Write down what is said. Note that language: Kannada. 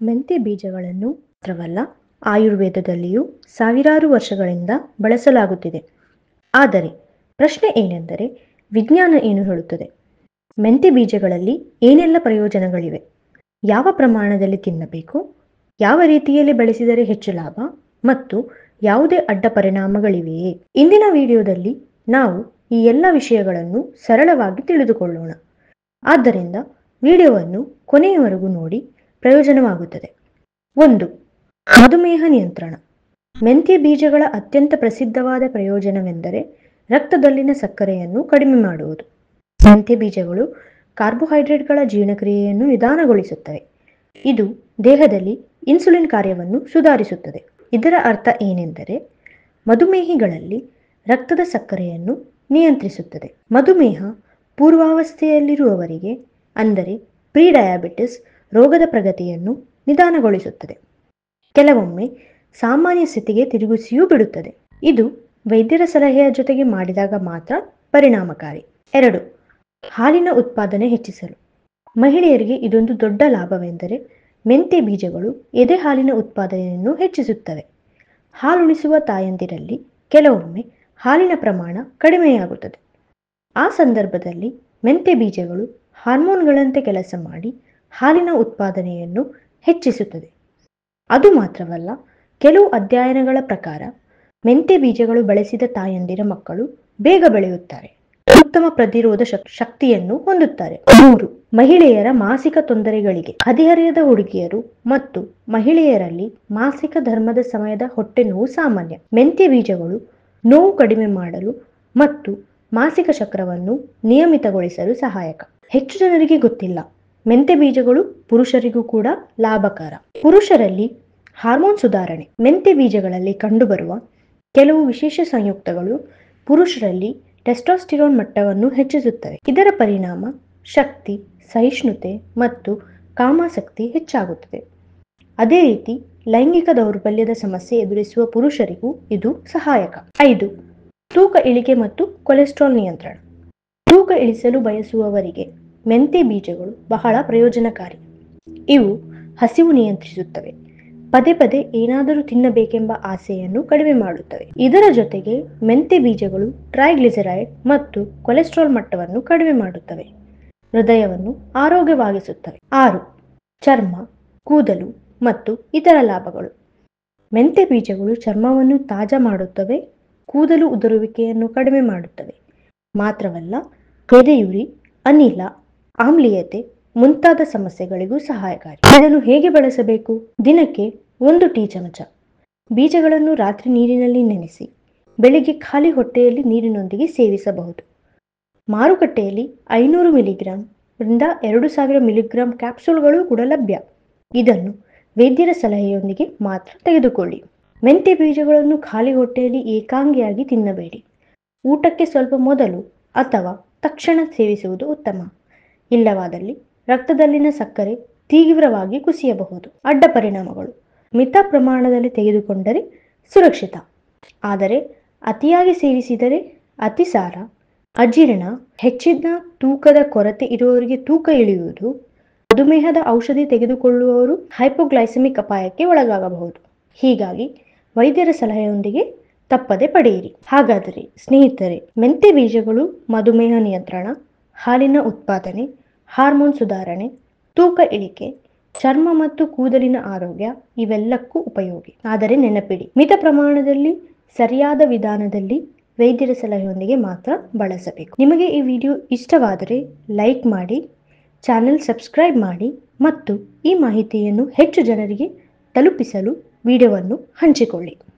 ಮೆಂತೆ ಬೀಜಗಳನ್ನು ಮಾತ್ರವಲ್ಲ, ಆಯುರ್ವೇದದಲ್ಲಿಯೂ ಸಾವಿರಾರು ವರ್ಷಗಳಿಂದ ಬಳಸಲಾಗುತ್ತಿದೆ. ಆದರೆ ಪ್ರಶ್ನೆ ಏನೆಂದರೆ, ವಿಜ್ಞಾನ ಏನು ಹೇಳುತ್ತದೆ? ಮೆಂತೆ ಬೀಜಗಳಲ್ಲಿ ಏನೆಲ್ಲ ಪ್ರಯೋಜನಗಳಿವೆ? ಯಾವ ಪ್ರಮಾಣದಲ್ಲಿ ತಿನ್ನಬೇಕು? ಯಾವ ರೀತಿಯಲ್ಲಿ ಬಳಸಿದರೆ ಹೆಚ್ಚು ಲಾಭ? ಮತ್ತು ಯಾವುದೇ ಅಡ್ಡ ಪರಿಣಾಮಗಳಿವೆಯೇ? ಇಂದಿನ ವಿಡಿಯೋದಲ್ಲಿ ನಾವು ಈ ಎಲ್ಲ ವಿಷಯಗಳನ್ನು ಸರಳವಾಗಿ ತಿಳಿದುಕೊಳ್ಳೋಣ. ಆದ್ದರಿಂದ ವಿಡಿಯೋವನ್ನು ಕೊನೆಯವರೆಗೂ ನೋಡಿ, ಪ್ರಯೋಜನವಾಗುತ್ತದೆ. 1. ಮಧುಮೇಹ ನಿಯಂತ್ರಣ. ಮೆಂತ್ಯ ಬೀಜಗಳ ಅತ್ಯಂತ ಪ್ರಸಿದ್ಧವಾದ ಪ್ರಯೋಜನವೆಂದರೆ ರಕ್ತದಲ್ಲಿನ ಸಕ್ಕರೆಯನ್ನು ಕಡಿಮೆ ಮಾಡುವುದು. ಮೆಂತ್ಯ ಬೀಜಗಳು ಕಾರ್ಬೋಹೈಡ್ರೇಟ್ಗಳ ಜೀರ್ಣಕ್ರಿಯೆಯನ್ನು ನಿಧಾನಗೊಳಿಸುತ್ತವೆ. ಇದು ದೇಹದಲ್ಲಿ ಇನ್ಸುಲಿನ್ ಕಾರ್ಯವನ್ನು ಸುಧಾರಿಸುತ್ತದೆ. ಇದರ ಅರ್ಥ ಏನೆಂದರೆ, ಮಧುಮೇಹಿಗಳಲ್ಲಿ ರಕ್ತದ ಸಕ್ಕರೆಯನ್ನು ನಿಯಂತ್ರಿಸುತ್ತದೆ. ಮಧುಮೇಹ ಪೂರ್ವಾವಸ್ಥೆಯಲ್ಲಿರುವವರಿಗೆ, ಅಂದರೆ ಪ್ರೀ ಡಯಾಬಿಟಿಸ್, ರೋಗದ ಪ್ರಗತಿಯನ್ನು ನಿಧಾನಗೊಳಿಸುತ್ತದೆ. ಕೆಲವೊಮ್ಮೆ ಸಾಮಾನ್ಯ ಸ್ಥಿತಿಗೆ ತಿರುಗಿಸಿಯೂ ಬಿಡುತ್ತದೆ. ಇದು ವೈದ್ಯರ ಸಲಹೆಯ ಜೊತೆಗೆ ಮಾಡಿದಾಗ ಮಾತ್ರ ಪರಿಣಾಮಕಾರಿ. 2. ಹಾಲಿನ ಉತ್ಪಾದನೆ ಹೆಚ್ಚಿಸಲು. ಮಹಿಳೆಯರಿಗೆ ಇದೊಂದು ದೊಡ್ಡ ಲಾಭವೆಂದರೆ ಮೆಂತ್ಯ ಬೀಜಗಳು ಎದೆ ಹಾಲಿನ ಉತ್ಪಾದನೆಯನ್ನು ಹೆಚ್ಚಿಸುತ್ತವೆ. ಹಾಲುಣಿಸುವ ತಾಯಂದಿರಲ್ಲಿ ಕೆಲವೊಮ್ಮೆ ಹಾಲಿನ ಪ್ರಮಾಣ ಕಡಿಮೆಯಾಗುತ್ತದೆ. ಆ ಸಂದರ್ಭದಲ್ಲಿ ಮೆಂತ್ಯ ಬೀಜಗಳು ಹಾರ್ಮೋನ್ಗಳಂತೆ ಕೆಲಸ ಮಾಡಿ ಹಾಲಿನ ಉತ್ಪಾದನೆಯನ್ನು ಹೆಚ್ಚಿಸುತ್ತದೆ. ಅದು ಮಾತ್ರವಲ್ಲ, ಕೆಲವು ಅಧ್ಯಯನಗಳ ಪ್ರಕಾರ ಮೆಂತ್ಯ ಬೀಜಗಳು ಬಳಸಿದ ತಾಯಂದಿರ ಮಕ್ಕಳು ಬೇಗ ಬೆಳೆಯುತ್ತಾರೆ, ಉತ್ತಮ ಪ್ರತಿರೋಧ ಶಕ್ತಿಯನ್ನು ಹೊಂದುತ್ತಾರೆ. 3. ಮಹಿಳೆಯರ ಮಾಸಿಕ ತೊಂದರೆಗಳಿಗೆ. ಹದಿಹರೆಯದ ಹುಡುಗಿಯರು ಮತ್ತು ಮಹಿಳೆಯರಲ್ಲಿ ಮಾಸಿಕ ಧರ್ಮದ ಸಮಯದ ಹೊಟ್ಟೆ ನೋವು ಸಾಮಾನ್ಯ. ಮೆಂತ್ಯ ಬೀಜಗಳು ನೋವು ಕಡಿಮೆ ಮಾಡಲು ಮತ್ತು ಮಾಸಿಕ ಚಕ್ರವನ್ನು ನಿಯಮಿತಗೊಳಿಸಲು ಸಹಾಯಕ. ಹೆಚ್ಚು ಜನರಿಗೆ ಗೊತ್ತಿಲ್ಲ, ಮೆಂತ್ಯ ಬೀಜಗಳು ಪುರುಷರಿಗೂ ಕೂಡ ಲಾಭಕರ. ಪುರುಷರಲ್ಲಿ ಹಾರ್ಮೋನ್ ಸುಧಾರಣೆ. ಮೆಂತ್ಯ ಬೀಜಗಳಲ್ಲಿ ಕಂಡುಬರುವ ಕೆಲವು ವಿಶೇಷ ಸಂಯುಕ್ತಗಳು ಪುರುಷರಲ್ಲಿ ಟೆಸ್ಟೋಸ್ಟಿರೋನ್ ಮಟ್ಟವನ್ನು ಹೆಚ್ಚಿಸುತ್ತವೆ. ಇದರ ಪರಿಣಾಮ ಶಕ್ತಿ, ಸಹಿಷ್ಣುತೆ ಮತ್ತು ಕಾಮಾಸಕ್ತಿ ಹೆಚ್ಚಾಗುತ್ತದೆ. ಅದೇ ರೀತಿ ಲೈಂಗಿಕ ದೌರ್ಬಲ್ಯದ ಸಮಸ್ಯೆ ಎದುರಿಸುವ ಪುರುಷರಿಗೂ ಇದು ಸಹಾಯಕ. 5. ತೂಕ ಇಳಿಕೆ ಮತ್ತು ಕೊಲೆಸ್ಟ್ರಾಲ್ ನಿಯಂತ್ರಣ. ತೂಕ ಇಳಿಸಲು ಬಯಸುವವರಿಗೆ ಮೆಂತ್ಯ ಬೀಜಗಳು ಬಹಳ ಪ್ರಯೋಜನಕಾರಿ. ಇವು ಹಸಿವು ನಿಯಂತ್ರಿಸುತ್ತವೆ, ಪದೇ ಪದೇ ಏನಾದರೂ ತಿನ್ನಬೇಕೆಂಬ ಆಸೆಯನ್ನು ಕಡಿಮೆ ಮಾಡುತ್ತವೆ. ಇದರ ಜೊತೆಗೆ ಮೆಂತ್ಯ ಬೀಜಗಳು ಟ್ರೈಗ್ಲಿಸರೈಡ್ ಮತ್ತು ಕೊಲೆಸ್ಟ್ರಾಲ್ ಮಟ್ಟವನ್ನು ಕಡಿಮೆ ಮಾಡುತ್ತವೆ, ಹೃದಯವನ್ನು ಆರೋಗ್ಯವಾಗಿಸುತ್ತವೆ. 6. ಚರ್ಮ, ಕೂದಲು ಮತ್ತು ಇತರ ಲಾಭಗಳು. ಮೆಂತ್ಯ ಬೀಜಗಳು ಚರ್ಮವನ್ನು ತಾಜಾ ಮಾಡುತ್ತವೆ, ಕೂದಲು ಉದುರುವಿಕೆಯನ್ನು ಕಡಿಮೆ ಮಾಡುತ್ತವೆ. ಮಾತ್ರವಲ್ಲ, ಎದೆಯುರಿ, ಅನಿಲ, ಆಮ್ಲೀಯತೆ ಮುಂತಾದ ಸಮಸ್ಯೆಗಳಿಗೂ ಸಹಾಯಕಾರಿ. ಇದನ್ನು ಹೇಗೆ ಬಳಸಬೇಕು? ದಿನಕ್ಕೆ 1 ಟೀ ಚಮಚ ಬೀಜಗಳನ್ನು ರಾತ್ರಿ ನೀರಿನಲ್ಲಿ ನೆನೆಸಿ ಬೆಳಿಗ್ಗೆ ಖಾಲಿ ಹೊಟ್ಟೆಯಲ್ಲಿ ನೀರಿನೊಂದಿಗೆ ಸೇವಿಸಬಹುದು. ಮಾರುಕಟ್ಟೆಯಲ್ಲಿ 500 ಮಿಲಿಗ್ರಾಂ ರಿಂದ 2000 ಮಿಲಿಗ್ರಾಂ ಕ್ಯಾಪ್ಸೂಲ್ಗಳು ಕೂಡ ಲಭ್ಯ. ಇದನ್ನು ವೈದ್ಯರ ಸಲಹೆಯೊಂದಿಗೆ ಮಾತ್ರ ತೆಗೆದುಕೊಳ್ಳಿ. ಮೆಂತ್ಯ ಬೀಜಗಳನ್ನು ಖಾಲಿ ಹೊಟ್ಟೆಯಲ್ಲಿ ಏಕಾಂಗಿಯಾಗಿ ತಿನ್ನಬೇಡಿ. ಊಟಕ್ಕೆ ಸ್ವಲ್ಪ ಮೊದಲು ಅಥವಾ ತಕ್ಷಣ ಸೇವಿಸುವುದು ಉತ್ತಮ. ಇಲ್ಲವಾದಲ್ಲಿ ರಕ್ತದಲ್ಲಿನ ಸಕ್ಕರೆ ತೀವ್ರವಾಗಿ ಕುಸಿಯಬಹುದು. ಅಡ್ಡ ಪರಿಣಾಮಗಳು. ಮಿತ ಪ್ರಮಾಣದಲ್ಲಿ ತೆಗೆದುಕೊಂಡರೆ ಸುರಕ್ಷಿತ, ಆದರೆ ಅತಿಯಾಗಿ ಸೇವಿಸಿದರೆ ಅತಿಸಾರ, ಅಜೀರ್ಣ, ಹೆಚ್ಚಿನ ತೂಕದ ಕೊರತೆ ಇರುವವರಿಗೆ ತೂಕ ಇಳಿಯುವುದು, ಮಧುಮೇಹದ ಔಷಧಿ ತೆಗೆದುಕೊಳ್ಳುವವರು ಹೈಪೋಗ್ಲೈಸೆಮಿಕ್ ಅಪಾಯಕ್ಕೆ ಒಳಗಾಗಬಹುದು. ಹೀಗಾಗಿ ವೈದ್ಯರ ಸಲಹೆಯೊಂದಿಗೆ ತಪ್ಪದೆ ಪಡೆಯಿರಿ. ಹಾಗಾದರೆ ಸ್ನೇಹಿತರೆ, ಮೆಂತ್ಯ ಬೀಜಗಳು ಮಧುಮೇಹ ನಿಯಂತ್ರಣ, ಹಾಲಿನ ಉತ್ಪಾದನೆ, ಹಾರ್ಮೋನ್ ಸುಧಾರಣೆ, ತೂಕ ಇಳಿಕೆ, ಚರ್ಮ ಮತ್ತು ಕೂದಲಿನ ಆರೋಗ್ಯ ಇವೆಲ್ಲಕ್ಕೂ ಉಪಯೋಗಿ. ಆದರೆ ನೆನಪಿಡಿ, ಮಿತ ಪ್ರಮಾಣದಲ್ಲಿ ಸರಿಯಾದ ವಿಧಾನದಲ್ಲಿ ವೈದ್ಯರ ಸಲಹೆಯೊಂದಿಗೆ ಮಾತ್ರ ಬಳಸಬೇಕು. ನಿಮಗೆ ಈ ವಿಡಿಯೋ ಇಷ್ಟವಾದರೆ ಲೈಕ್ ಮಾಡಿ, ಚಾನೆಲ್ ಸಬ್ಸ್ಕ್ರೈಬ್ ಮಾಡಿ ಮತ್ತು ಈ ಮಾಹಿತಿಯನ್ನು ಹೆಚ್ಚು ಜನರಿಗೆ ತಲುಪಿಸಲು ವಿಡಿಯೋವನ್ನು ಹಂಚಿಕೊಳ್ಳಿ.